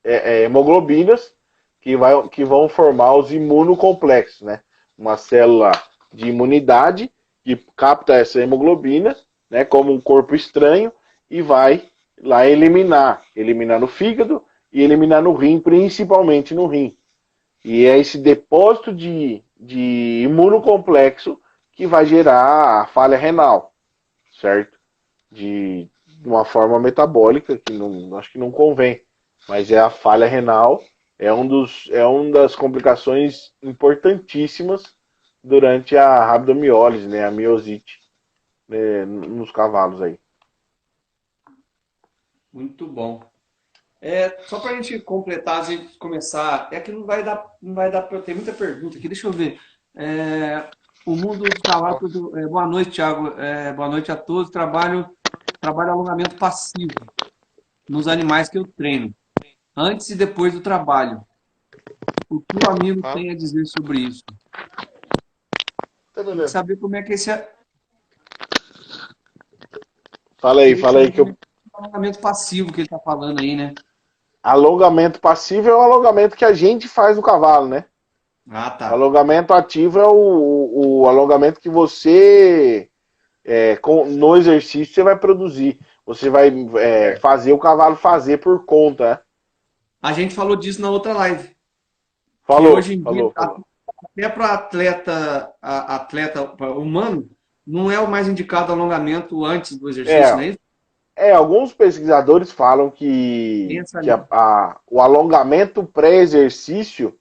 hemoglobinas que vão formar os imunocomplexos, né? Uma célula de imunidade que capta essa hemoglobina, né, como um corpo estranho e vai lá eliminar no fígado e eliminar no rim, principalmente no rim. E é esse depósito de imunocomplexo que vai gerar a falha renal, certo? De uma forma metabólica, que não, acho que não convém, mas é a falha renal, é uma das complicações importantíssimas durante a rabdomiólise, né, a miosite, né, nos cavalos aí. Muito bom. Só para a gente completar, a gente começar, é que não vai dar para ter muita pergunta aqui. Deixa eu ver. O mundo dos cavalos. Boa noite, Thiago. Boa noite a todos. Trabalho trabalho alongamento passivo nos animais que eu treino, antes e depois do trabalho. O que o amigo tem a dizer sobre isso? Tá Tem que beleza. saber como é que esse Fala aí que eu... alongamento passivo que ele está falando aí, né? Alongamento passivo é o alongamento que a gente faz no cavalo, né? Ah, O tá. alongamento ativo é o alongamento que você, no exercício, você vai produzir. Você vai fazer o cavalo fazer por conta, né? A gente falou disso na outra live. Que Falou, hoje em dia, falou. até para atleta humano, não é o mais indicado alongamento antes do exercício, não é isso? Alguns pesquisadores falam Tem que, essa que linha. o alongamento pré-exercício,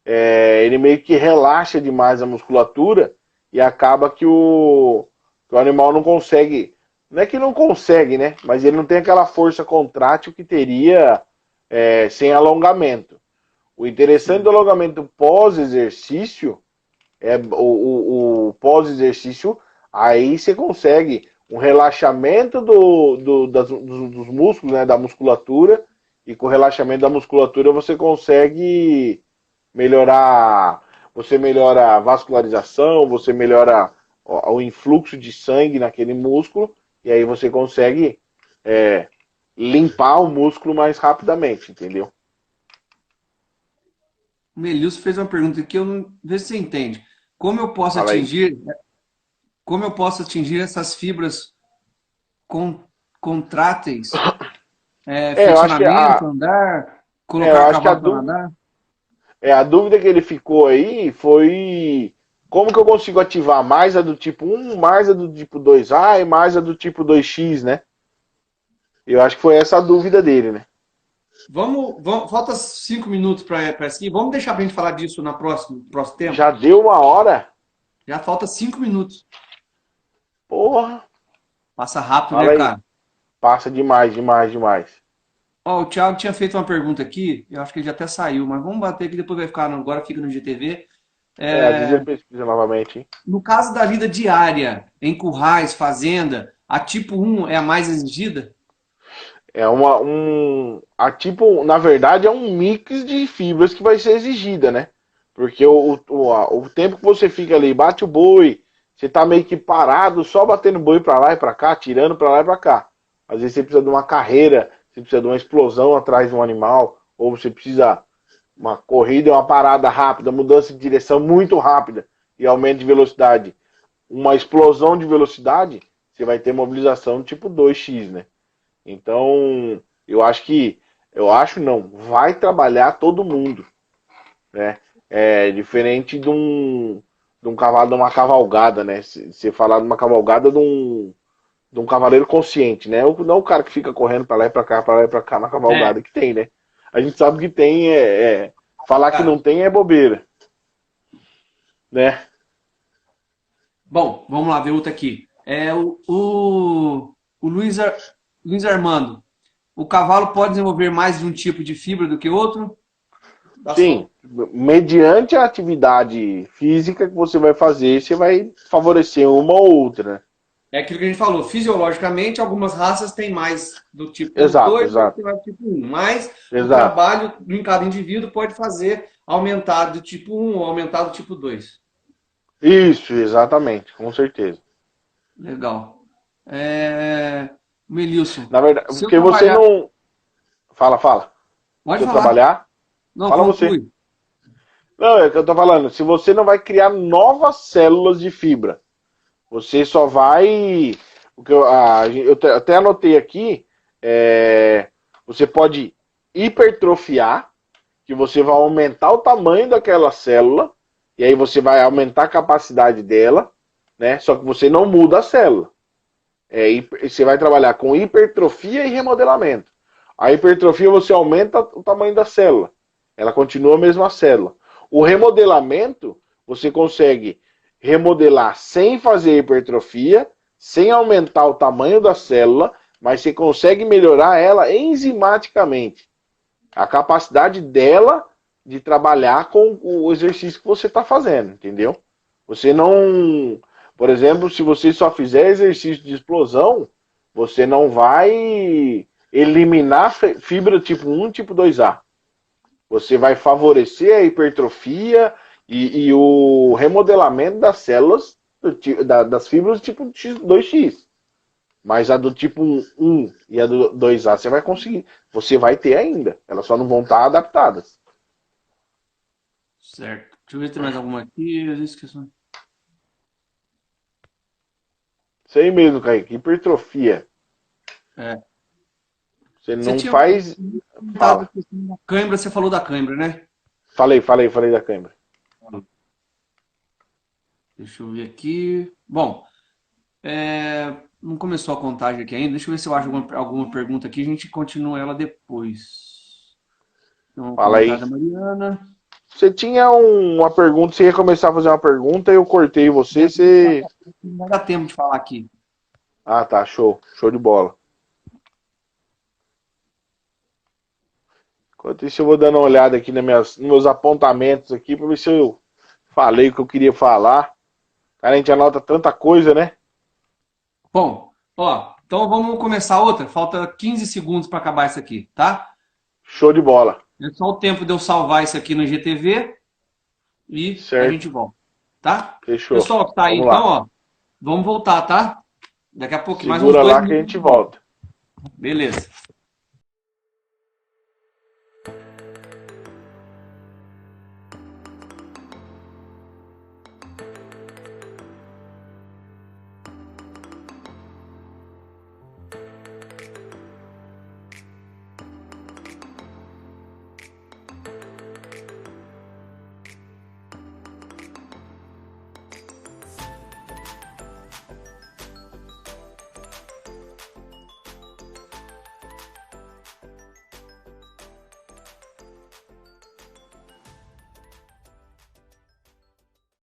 ele meio que relaxa demais a musculatura e acaba que o animal não consegue, não é que não consegue, né? Mas ele não tem aquela força contrátil que teria sem alongamento. O interessante do Sim. alongamento pós-exercício o pós-exercício, aí você consegue um relaxamento dos músculos, né, da musculatura, e com o relaxamento da musculatura você melhora a vascularização, você melhora o influxo de sangue naquele músculo, e aí você consegue limpar o músculo mais rapidamente, entendeu? O Melilson fez uma pergunta que eu não. Vê se você entende. Como eu posso Fala aí. atingir, como eu posso atingir essas fibras con, contráteis? Eu acho que Flexionamento, andar, eu colocar acho que cavalo para nadar? a dúvida que ele ficou aí foi como que eu consigo ativar mais a do tipo 1, mais a do tipo 2A e mais a do tipo 2X, né? Eu acho que foi essa a dúvida dele, né? Falta 5 minutos para seguir. Vamos deixar para a gente falar disso no próximo tempo? Já deu uma hora? Já falta 5 minutos. Porra! Passa rápido, né, Fala aí. cara? Passa demais, demais, demais. Ó, o Thiago tinha feito uma pergunta aqui, eu acho que ele já até saiu, mas vamos bater aqui, depois vai ficar, agora fica no GTV. Às vezes ele pesquisa novamente, hein? No caso da lida diária, em currais, fazenda, a tipo 1 é a mais exigida? Na verdade, é um mix de fibras que vai ser exigida, né? Porque o tempo que você fica ali, bate o boi, você tá meio que parado, só batendo boi pra lá e pra cá, tirando pra lá e pra cá. Às vezes você precisa de uma carreira, você precisa de uma explosão atrás de um animal, ou você precisa uma corrida, uma parada rápida, mudança de direção muito rápida e aumento de velocidade. Uma explosão de velocidade, você vai ter mobilização tipo 2x, né? Então, eu acho não, vai trabalhar todo mundo, né? É diferente de um cavalo, de uma cavalgada, né? Se você falar de uma cavalgada de um cavaleiro consciente, né? Não o cara que fica correndo para lá e para cá, para lá e para cá na É, cavalgada, que tem, né? A gente sabe que tem, falar que não cara. tem é bobeira, né? Bom, vamos lá ver outra aqui. O Luiz Armando. O cavalo pode desenvolver mais de um tipo de fibra do que outro? Dá Sim, só. mediante a atividade física que você vai fazer, você vai favorecer uma ou outra, né? É aquilo que a gente falou. Fisiologicamente, algumas raças têm mais do tipo Exato, 2, outras exato, têm mais do tipo 1. Mas o exato. trabalho em cada indivíduo pode fazer aumentar do tipo 1 ou aumentar do tipo 2. Isso, exatamente, com certeza. Legal. É... Melilson, Na verdade, se eu porque você trabalhar. não. Fala. Pode Se eu falar. trabalhar, Não, fala você. conclui. Não, é o que eu tô falando. Se você não vai criar novas células de fibra, você só vai. Eu até anotei aqui. Você pode hipertrofiar, que você vai aumentar o tamanho daquela célula, e aí você vai aumentar a capacidade dela, né? Só que você não muda a célula. Você vai trabalhar com hipertrofia e remodelamento. A hipertrofia você aumenta o tamanho da célula. Ela continua a mesma célula. O remodelamento, você consegue remodelar sem fazer hipertrofia, sem aumentar o tamanho da célula, mas você consegue melhorar ela enzimaticamente. A capacidade dela de trabalhar com o exercício que você está fazendo, entendeu? Você não. Por exemplo, se você só fizer exercício de explosão, você não vai eliminar fibra tipo 1 e tipo 2A. Você vai favorecer a hipertrofia e o remodelamento das células das fibras do tipo 2X. Mas a do tipo 1 e a do 2A você vai conseguir. Você vai ter ainda. Elas só não vão estar adaptadas. Certo. Deixa eu ver se tem mais alguma aqui. Eu esqueci. Isso aí mesmo, Kaique. Hipertrofia. É. Você Você não tinha faz. comentado Fala. a questão da cãibra, você falou da cãibra, né? Falei da câmera. Deixa eu ver aqui. Bom, não começou a contagem aqui ainda. Deixa eu ver se eu acho alguma pergunta aqui. A gente continua ela depois. Então, um Fala comentário aí. da Mariana. Você tinha uma pergunta, você ia começar a fazer uma pergunta, eu cortei você, você. Não vai dar tempo de falar aqui. Ah, tá, show. Show de bola. Enquanto isso, eu vou dando uma olhada aqui nos meus apontamentos aqui para ver se eu falei o que eu queria falar. Cara, a gente anota tanta coisa, né? Bom, ó, então vamos começar outra. Falta 15 segundos para acabar isso aqui, tá? Show de bola. É só o tempo de eu salvar isso aqui no IGTV e a Certo. gente volta, tá? Fechou. Pessoal que tá aí, Vamos então, lá. ó, vamos voltar, tá? Daqui a pouco, mais uns Segura dois lá que a minutos gente de volta. volta. Beleza.